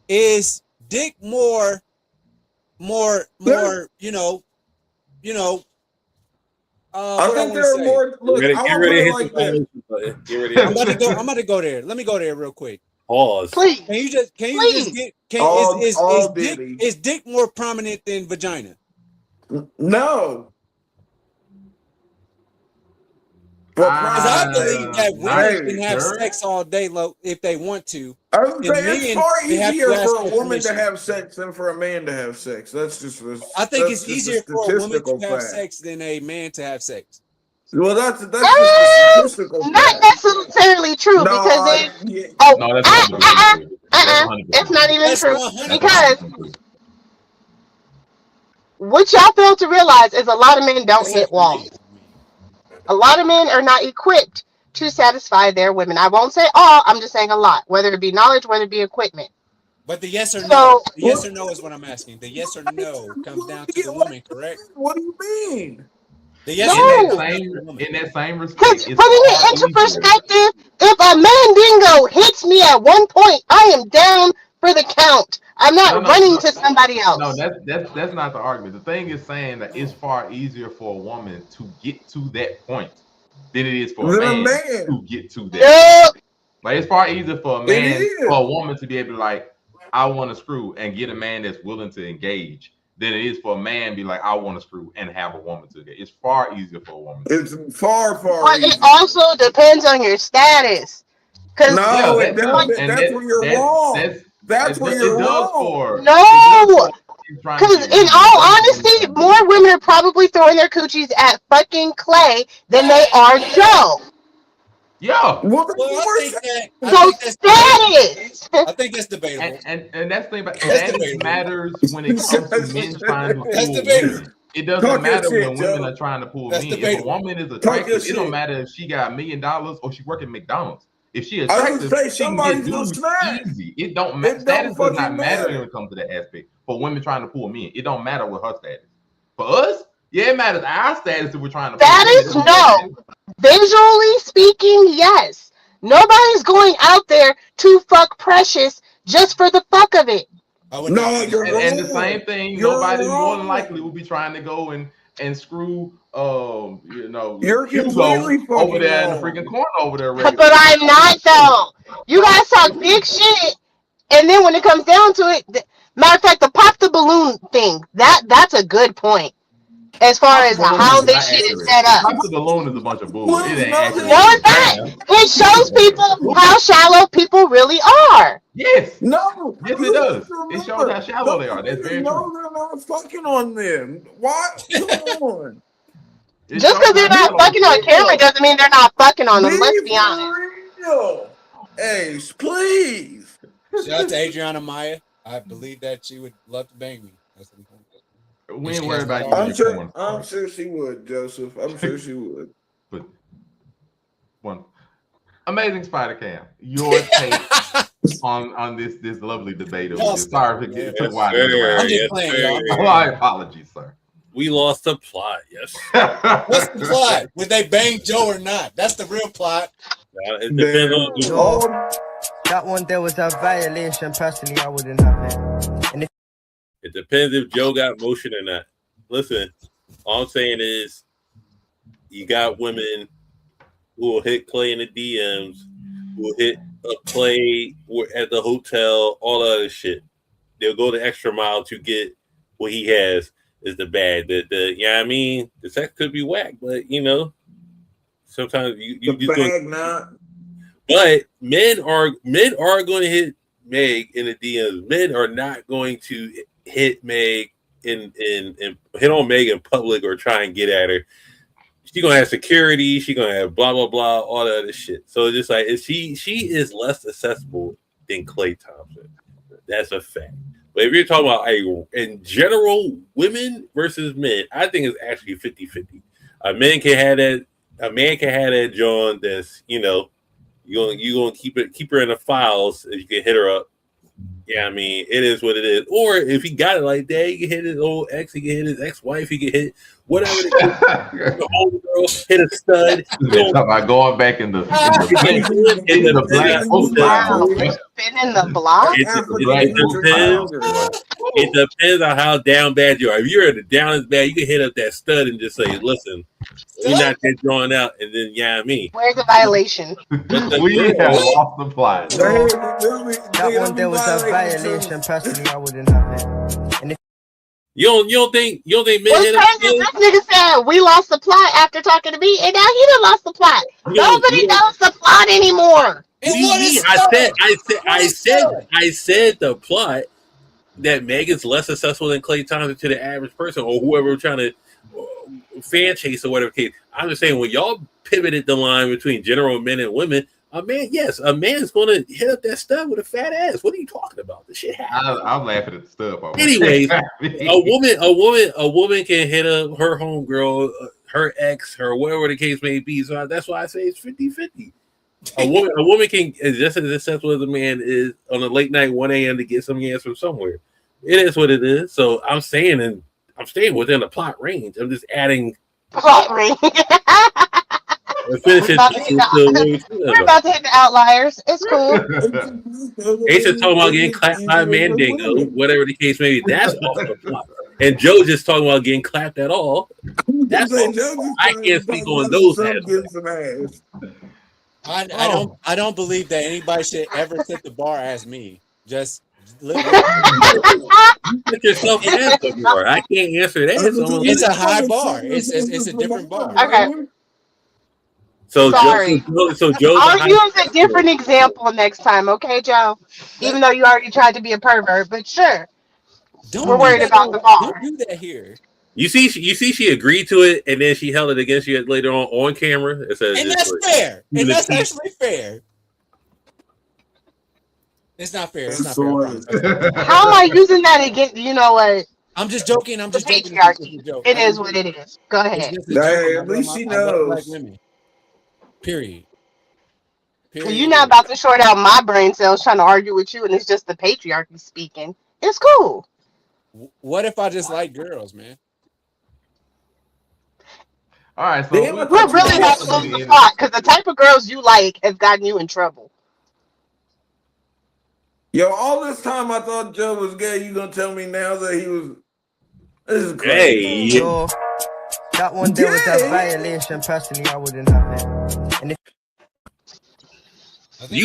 Is dick more? You know? I think there are more. Look, I want to put it like this. I'm about to go there. Let me go there real quick. Pause. Please. Can you just get? Is dick more prominent than vagina? No. Because I believe that women can have sex all day if they want to. I would say it's far easier for a woman to have sex than for a man to have sex. That's just. I think it's easier for a woman to have sex than a man to have sex. Well, that's just a statistical fact. Not necessarily true because it's not even true because what y'all fail to realize is a lot of men don't hit walls. A lot of men are not equipped to satisfy their women. I won't say all, I'm just saying a lot, whether it be knowledge, whether it be equipment. But the yes or no, is what I'm asking. The yes or no comes down to the woman, correct? What do you mean? The yes in that same respect, putting it into perspective, if a man dingo hits me at one point, I am down for the count. I'm not running to somebody else. No, that's not the argument. The thing is saying that it's far easier for a woman to get to that point than it is for a man to get to that. Like it's far easier for a man, for a woman to be able to like, I want to screw and get a man that's willing to engage than it is for a man to be like, I want to screw and have a woman to engage. It's far easier for a woman. It's far But easier. it also depends on your status. No, that's where you're wrong. That's where you're wrong. No, because in all honesty, more women are probably throwing their coochies at fucking Klay than they are Joe. Yeah. So status. I think that's debatable. And that's the thing about status matters when it comes to men trying to pull women. It doesn't matter when women are trying to pull men. If a woman is attractive, it don't matter if she got $1 million or she work at McDonald's. If she attractive, she can get dudes easy. It don't matter. Status does not matter when it comes to that aspect. For women trying to pull men, it don't matter what her status. For us, yeah, it matters our status if we're trying to pull status. No, visually speaking, yes. Nobody's going out there to fuck Precious just for the fuck of it. No, you're wrong. And the same thing, nobody more than likely will be trying to go and screw you're Hugo over there in the freaking corner over there. But I'm not though. You guys talk big shit, and then when it comes down to it, matter of fact, the pop the balloon thing, that's a good point. As far as how this shit is set up. Pop the balloon is a bunch of bull. No, it's not. It shows people how shallow people really are. Yes. No. Yes, it does. It shows how shallow they are. That's very true. No, they're not fucking on them. Why? Come on. Just because they're not fucking on camera doesn't mean they're not fucking on them. Let's be honest. Real. Hey, please. Shout out to Adriana Maya. I believe that she would love to bang me. We ain't worried about you. I'm sure she would, Joseph. I'm sure she would. But one amazing Spider Cam. Your take on this lovely debate of this. Sorry for getting too wide. I'm just playing, y'all. My apologies, sir. We lost the plot. Yes. What's the plot? Would they bang Joe or not? That's the real plot. It depends on that one there was a violation. Personally, I wouldn't have it. And it depends if Joe got motion or not. Listen, all I'm saying is you got women who will hit Klay in the DMs, who will hit a Klay at the hotel, all that other shit. They'll go the extra mile to get what he has. Is the bad. I mean, the sex could be whack, but sometimes you just bag not. But men are going to hit Meg in the DMs. Men are not going to hit Meg in hit on Meg in public or try and get at her. She's gonna have security. She's gonna have blah blah blah, all that other shit. So it's just like she is less accessible than Klay Thompson. That's a fact. But if you're talking about in general, women versus men, I think it's actually 50-50. A man can have that John that's, You gonna keep her in the files, and you can hit her up. Yeah, I mean, it is what it is. Or if he got it like that, he can hit his old ex, he can hit his ex-wife, he can hit whatever it is. The old girl, hit a stud. Talking about going back in the black book Spin in the block. It depends on how down bad you are. If you're down as bad, you can hit up that stud and just say, "Listen, you're not that drawn out," and then I mean, where's the violation? We have lost the plot. That one there was a violation. Personally, I wouldn't have it. And if you don't think men What's hit crazy? This nigga said we lost the plot after talking to me, and now he done lost the plot. Nobody knows the plot anymore. I said the plot that Megan's less successful than Klay Thompson to the average person or whoever trying to fan chase or whatever case. I'm just saying when y'all pivoted the line between general men and women, a man's going to hit up that stud with a fat ass. What are you talking about? This shit happens. I'm laughing at the stud part. Anyways, a woman can hit up her homegirl, her ex, her whatever the case may be. So that's why I say it's 50-50. A woman can is just as successful as a man is on a late night 1 a.m. to get some gas from somewhere. It is what it is. So I'm staying within the plot range. I'm just adding plot range. We're about to hit the outliers. It's cool. Ace talking about getting clapped by a Mandingo, whatever the case may be. That's off the plot. And Joe just talking about getting clapped at all. That's I can't speak on those aspects. I don't believe that anybody should ever set the bar as me. Just put yourself in the bar. I can't answer that. It's a high bar. It's a different bar. Okay. So sorry. Joe, I'll use a different example next time, okay, Joe? Even though you already tried to be a pervert, but sure. We're worried about the bar. Don't do that here. You see, she agreed to it, and then she held it against you later on camera. It says, and that's fair. And that's actually fair. It's not fair. It's not fair. How am I using that again? You know what? I'm just joking. I'm just joking. It is what it is. Go ahead. At least she knows. Period. You're not about to short out my brain cells trying to argue with you, and it's just the patriarchy speaking. It's cool. What if I just like girls, man? All right, so we're really about to lose the plot because the type of girls you like has gotten you in trouble. Yo, all this time I thought Joe was gay. You gonna tell me now that he was? This is crazy. Hey, that one there was a violation. Personally, I wouldn't have it. And if I think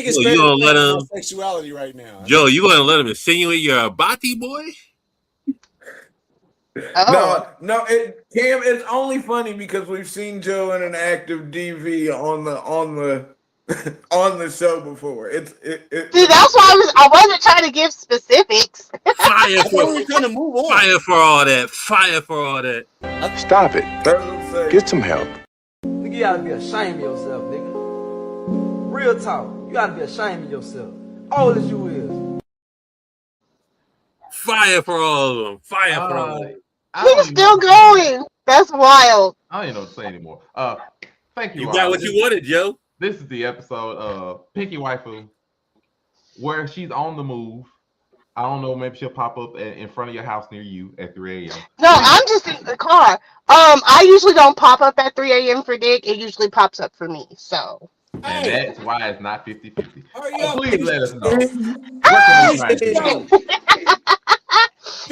it's you gonna let him sexuality right now. Joe, you gonna let him insinuate you're a bati boy? Oh. No, Cam, it's only funny because we've seen Joe in an active DV on the show before. See, that's why I wasn't trying to give specifics. Fire for all that. Fire for all that. Stop it. Get some help. Nigga, you gotta be ashamed of yourself, nigga. Real talk. You gotta be ashamed of yourself. All as you is. Fire for all of them. Fire for all of them. He's still going. That's wild. I don't even know what to say anymore. Thank you. You got what you wanted, Joe. This is the episode of Pinky Waifu, where she's on the move. I don't know, maybe she'll pop up in front of your house near you at 3 a.m. No, I'm just in the car. I usually don't pop up at 3 a.m. for dick. It usually pops up for me. So. And that's why it's not 50-50. Please let us know.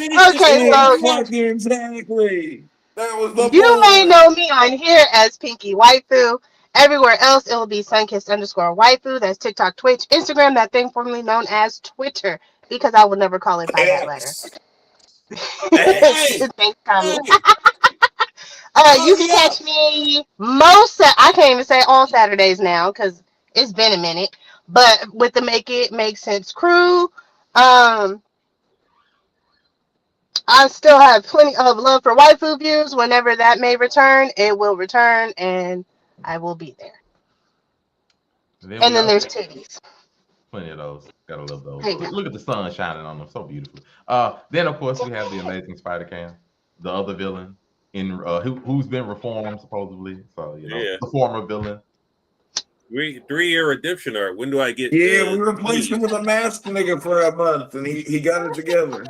Okay, so exactly. That was the you may know me on here as Pinky Waifu. Everywhere else, it will be sunkissed_waifu. That's TikTok, Twitch, Instagram, that thing formerly known as Twitter, because I will never call it by that letter. Thanks, Tommy. You can catch me I can't even say all Saturdays now because it's been a minute. But with the Make It Make Sense crew, I still have plenty of love for waifu views. Whenever that may return, it will return, and I will be there. And then there's titties. Plenty of those. Gotta love those. Look at the sun shining on them. So beautiful. Then, of course, we have the amazing Spider-Cam, the other villain, who's been reformed, supposedly. So, the former villain. 3-year redemption arc. When do I get? Yeah, we replaced him with a masked nigga for a month, and he got it together.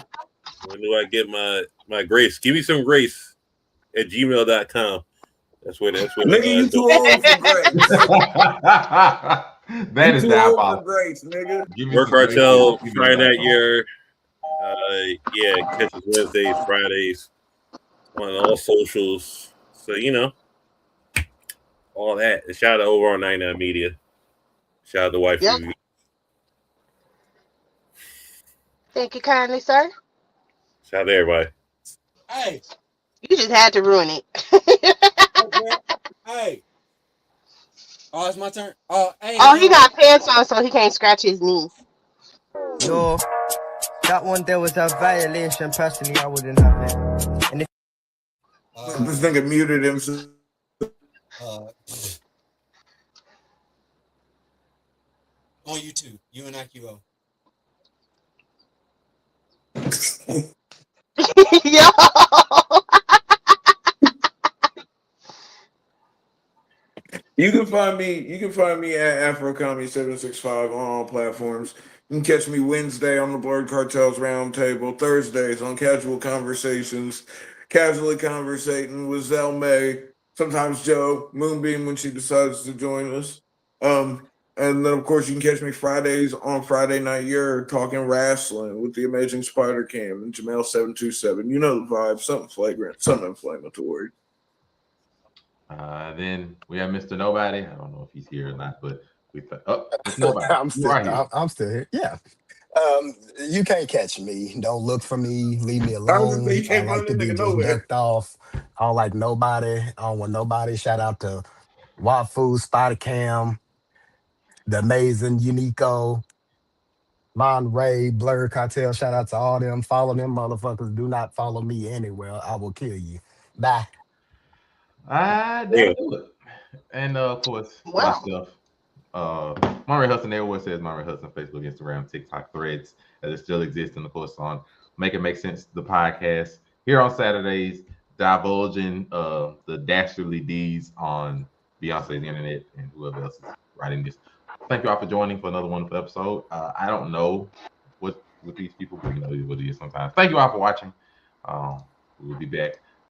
When do I get my grace? Give me some grace at gmail.com. That's where Nigga, you too old for grace. That is too old for diabolical. grace, nigga. Work Cartel, find that your catch us Wednesdays, Fridays on all socials. So all that. And shout out over on 99 Media. Shout out to Wife Yep. Review. Thank you kindly, sir. Shout out to everybody. Hey. You just had to ruin it. Hey. Oh, it's my turn. Oh, hey. Oh, he got pants on, so he can't scratch his knees. Yo, that one there was a violation. Personally, I wouldn't have it. And if This nigga muted himself. On YouTube, UNIQO. Yo. You can find me at AfroComedy765 on all platforms. You can catch me Wednesday on the Blurred Cartels Roundtable, Thursdays on Casual Conversations, casually conversating with Zell May, sometimes Joe, Moonbeam when she decides to join us. And then of course you can catch me Fridays on Friday Night You're talking wrestling with the amazing Spider Cam and Jamel727. You know the vibe, something flagrant, something inflammatory. Then we have Mr. Nobody. I don't know if he's here or not, but Mr. Nobody. I'm still here. Yeah. You can't catch me. Don't look for me. Leave me alone. I like to be just ducked off. I don't like nobody. I don't want nobody. Shout out to Wafu, Spider Cam, the amazing Unico, Monray, Blur Cartel. Shout out to all them. Follow them motherfuckers. Do not follow me anywhere. I will kill you. Bye. That'll do it. And of course, my stuff. Monray Hudson everywhere says Monray Hudson, Facebook, Instagram, TikTok, Threads, as it still exists, and of course on Make It Make Sense, the podcast here on Saturdays, divulging the dastardly deeds on Beyonce's internet and whoever else is writing this. Thank you all for joining for another wonderful episode. I don't know what with these people, but you know what it is sometimes. Thank you all for watching. We'll be back